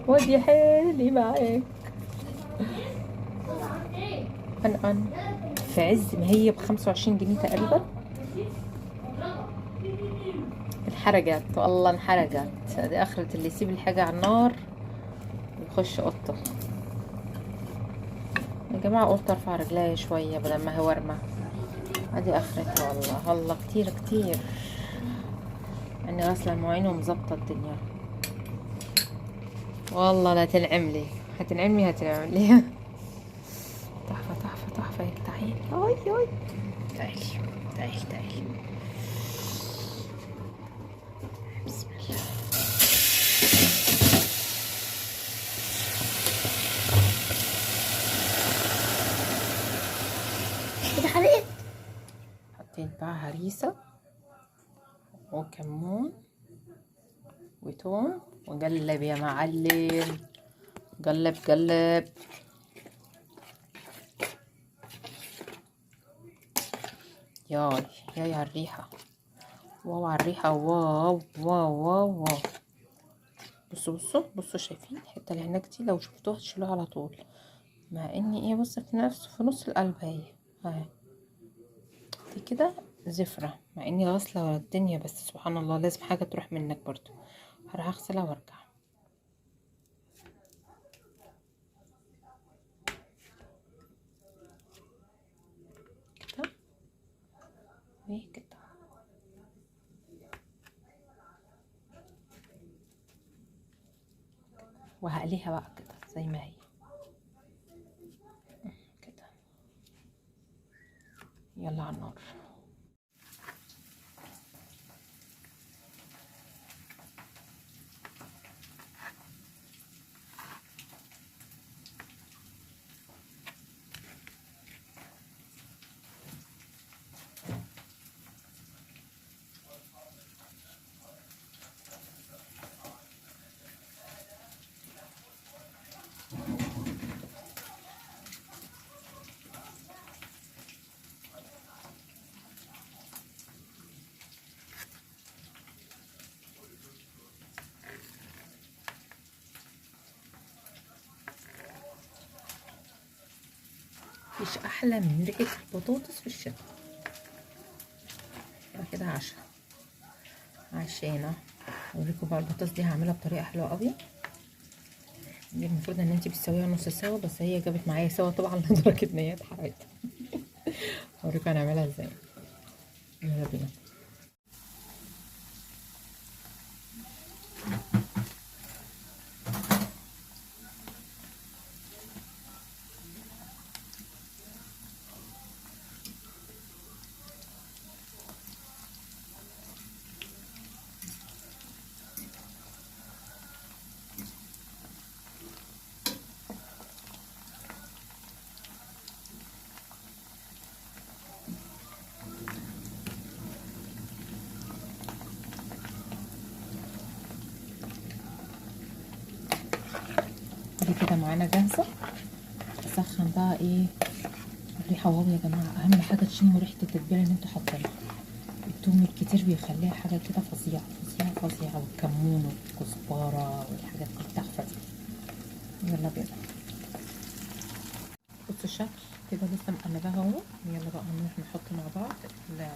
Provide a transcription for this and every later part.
ودي حيلي معاك. أن في عز ما هي ب25 جنيه تقريبا. انحرقت والله انحرقت. دي اخرة اللي يسيب الحاجة على النار ويخش قطة. يا جماعة قلت ارفع رجلي شوية بدل ما هي ورمة. ادي اخرتها والله والله كتير كتير. اني غاسلة المواعين ومظبطة الدنيا. والله لا تنعملي. هتنعملي هتنعملي. تحفة تحفة تحفة يا تعالي. اي اي. تعالي تعالي تعالي. بسم الله. كده حرقت. حطيت بقى هريسة وكمون وتوم وقلب يا معلم. قلب قلب. ياي ياي على الريحة. واو على الريحة. واو واو واو واو. بصوا بصوا بصوا شايفين الحتة اللي هناك دي؟ لو شفتوها تشيلوها على طول. مع اني ايه بص في نص القلب اهي. اهي دي كده زفرة مع اني غاسلة الدنيا، بس سبحان الله لازم حاجة تروح منك برضو. هروح اغسلها وارجع كده وكده. وهقليها بقى كده زي ما هي كده. يلا على النار. مفيش احلى من ريحة البطاطس في الشتاء. كده عشانة اوريكم بقى البطاطس دي هعملها بطريقة حلوة قوي. دي المفروض ان انتي بتسويها نص سوا، بس هي جابت معايا سوا طبعا لدرجة ان هي اتحرقت. اوريكم هنعملها ازاي. يلا بينا. دي كده معانا جاهزة. اسخن بقى ايه الريحة. واو يا جماعة اهم حاجة تشموا ريحة التتبيلة اللي انتوا حاطينها. التوم الكتير بيخليها حاجة كده فظيعة فظيعة فظيعة، والكمون والكزبرة والحاجات دي التحفة دي. يلا بينا. بصوا الشكل كده لسه مقلباها اهو. يلا بقى نروح نحط مع بعض كده.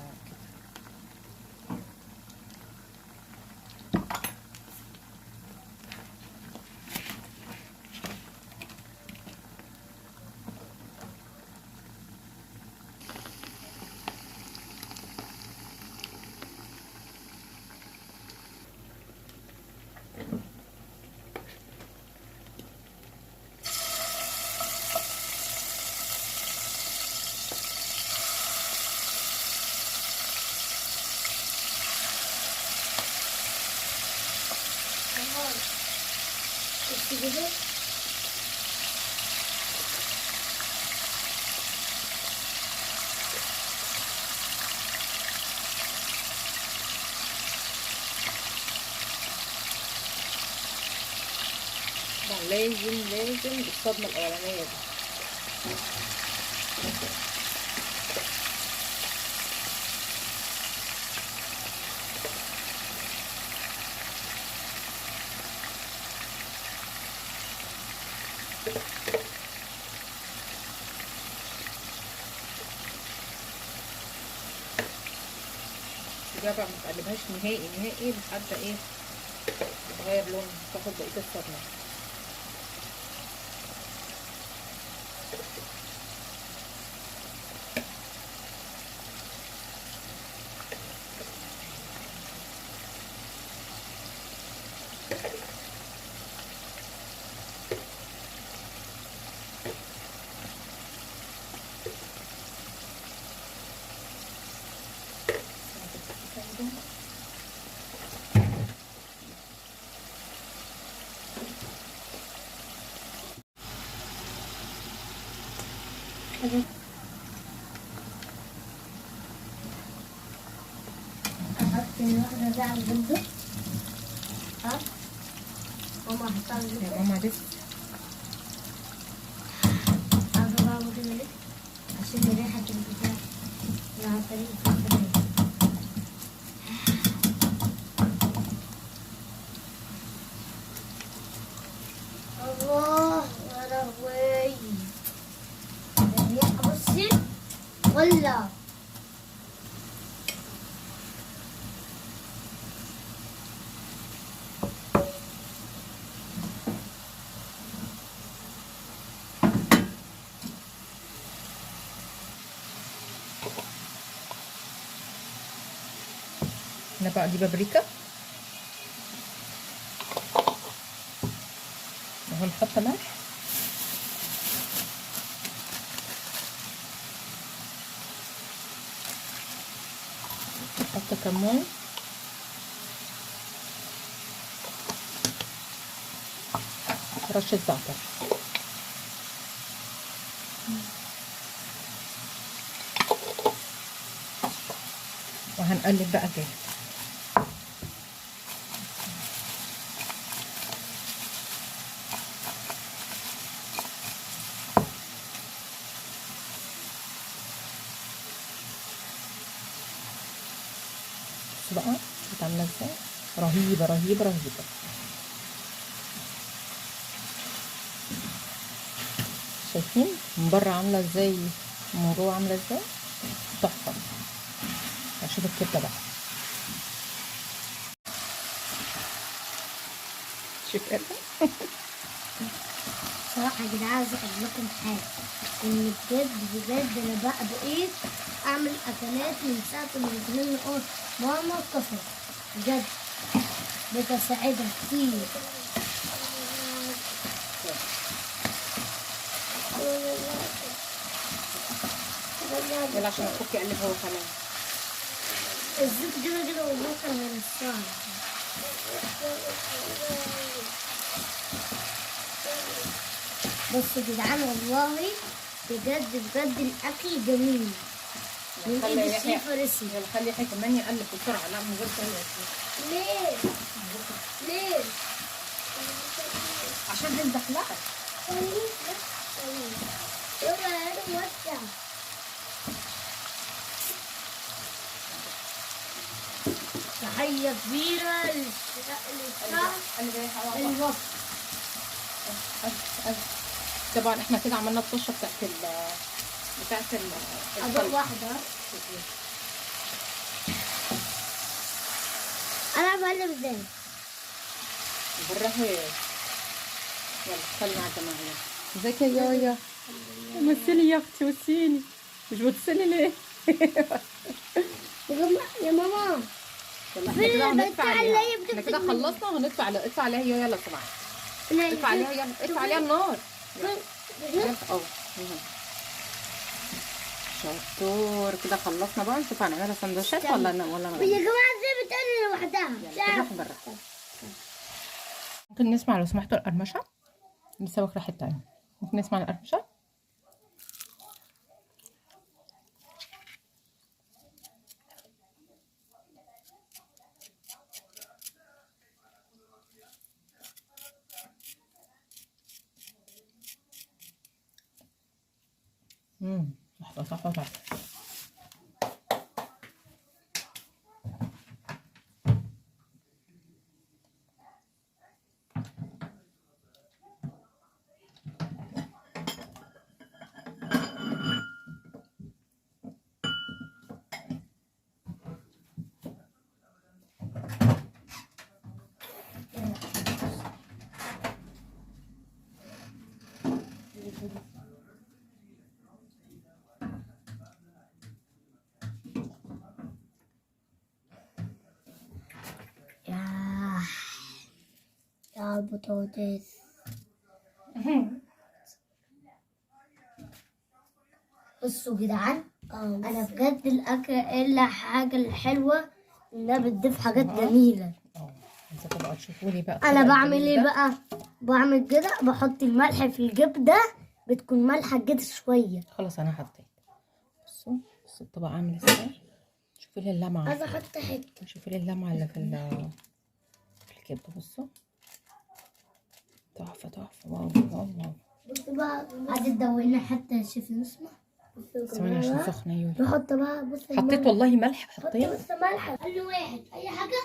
لازم الصدمة الأولانية دي. سيبها بقى، ما تقلبهاش نهائي نهائي لحد ايه تغير لون، تاخد بقيه الصدمه. أحط الواحدة دي على البندق. ها ماما أحطها على يا البندق. ماما لسه أضربها كده ليه؟ عشان ريحة البتاع مع طريقة الفرن. الله يا لهوي، الريحة بصي ولا انا بقى دي بابريكا اهو، نحط ملح نحط كمون رشة زعتر وهنقلب بقى جامد. بصوا بقى كانت عاملة ازاي، رهيبة رهيبة رهيبة. شايفين من بره عاملة ازاي ومن جوه عاملة ازاي، تحفة. هشوف الكبدة بقى، شوف كده. صراحة يا جدعان عايزة أقول لكم حاجة، إن بجد بجد أنا بقى بقيت أعمل أكلات من ساعة ما بتمنى ماما اتكسرت، بجد بتساعدها كتير. يلا عشان اخوك يقلب هو كمان. الزيت كده كده والله كان هيرصها. بصوا يا جدعان والله بجد بجد الأكل جميل من خلي إيد يحيى، الشيف ريسي. يلا خلي يحيى كمان يقلب بسرعة، لا من غير سرعة. ليه؟ ليه؟ عشان هنزحلقك. خليك بس خليك. يلا يا رب وسع. تحية كبيرة للشعب الوسط. طبعا احنا كده عملنا الطشه بتاعت أدوق واحدة. أنا بعلم ازاي؟ بالراحه. يلا خلينا على الجماعه. يلا ازيك يا يايا؟ مثلي يا اختي، وسيني. مش بتسلي ليه؟ يا ماما يلا احنا كده هندفع عليها، احنا كده خلصنا وهندفع عليها. ادفع عليها يا يلا سمعت. ادفع عليها يلا، ادفع عليها النار. يلا اهو. شطور كده خلصنا بقى. نشوف هنعملها سندوتشات ولا يا جماعة ازاي بتقلي لوحدها؟ بالراحه بالراحه. ممكن نسمع لو سمحتوا القرمشه، لسه واكله حته تانية. ممكن نسمع القرمشه. تحفه تحفه تحفه. على البطاطس. بصوا جدعان، انا بجد الاكل الا حاجه الحلوه انها بتضيف حاجات جميله. عايزة تبقى تشوفوا لي بقى انا الطبق بعمل الجميل ايه ده. بقى؟ بعمل كده، بحط الملح في الجبده، بتكون مالحه كده شويه. خلاص انا حطيت. بصوا الطبق عامل ازاي. شوفوا لي اللمعة، عايزه احط حته. شوفوا لي اللمعة اللي في الكبدة. بصوا تحفة تحفة. واو واو واو. بصوا بقى، عايزه تدوقنا حتى يا شيف نسمة. ثواني عشان سخنة يا يولي. نحط بقى، بص حطيت والله ملح، حطيت. بص ملح، خلي واحد اي حاجه